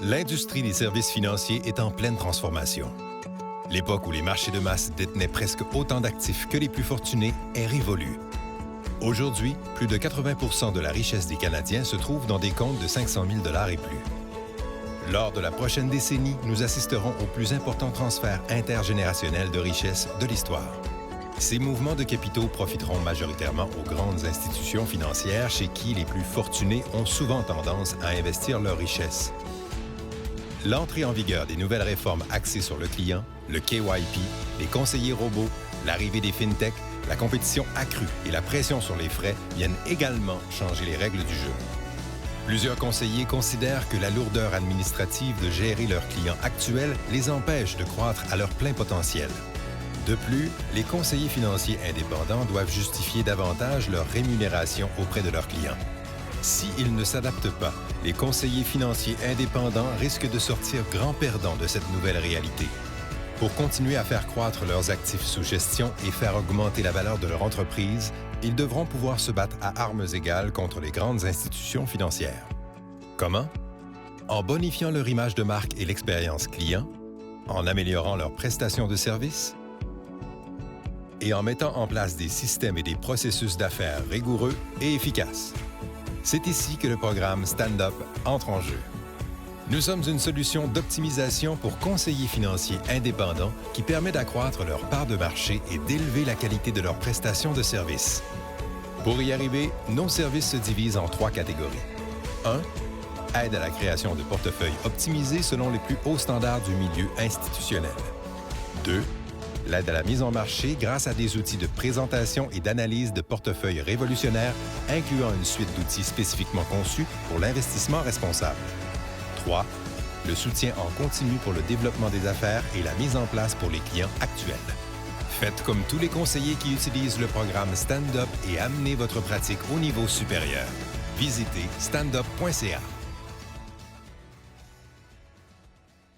L'industrie des services financiers est en pleine transformation. L'époque où les marchés de masse détenaient presque autant d'actifs que les plus fortunés est révolue. Aujourd'hui, plus de 80 de la richesse des Canadiens se trouve dans des comptes de 500 000 $ et plus. Lors de la prochaine décennie, nous assisterons aux plus importants transferts intergénérationnels de richesse de l'histoire. Ces mouvements de capitaux profiteront majoritairement aux grandes institutions financières chez qui les plus fortunés ont souvent tendance à investir leurs richesses. L'entrée en vigueur des nouvelles réformes axées sur le client, le KYP, les conseillers robots, l'arrivée des fintechs, la compétition accrue et la pression sur les frais viennent également changer les règles du jeu. Plusieurs conseillers considèrent que la lourdeur administrative de gérer leurs clients actuels les empêche de croître à leur plein potentiel. De plus, les conseillers financiers indépendants doivent justifier davantage leur rémunération auprès de leurs clients. S'ils ne s'adaptent pas, les conseillers financiers indépendants risquent de sortir grands perdants de cette nouvelle réalité. Pour continuer à faire croître leurs actifs sous gestion et faire augmenter la valeur de leur entreprise, ils devront pouvoir se battre à armes égales contre les grandes institutions financières. Comment? En bonifiant leur image de marque et l'expérience client, en améliorant leurs prestations de services et en mettant en place des systèmes et des processus d'affaires rigoureux et efficaces. C'est ici que le programme Stand-Up entre en jeu. Nous sommes une solution d'optimisation pour conseillers financiers indépendants qui permet d'accroître leur part de marché et d'élever la qualité de leurs prestations de services. Pour y arriver, nos services se divisent en 3 catégories. 1. Aide à la création de portefeuilles optimisés selon les plus hauts standards du milieu institutionnel. 2. L'aide à la mise en marché grâce à des outils de présentation et d'analyse de portefeuilles révolutionnaires, incluant une suite d'outils spécifiquement conçus pour l'investissement responsable. 3. Le soutien en continu pour le développement des affaires et la mise en place pour les clients actuels. Faites comme tous les conseillers qui utilisent le programme Stand-Up et amenez votre pratique au niveau supérieur. Visitez standup.ca.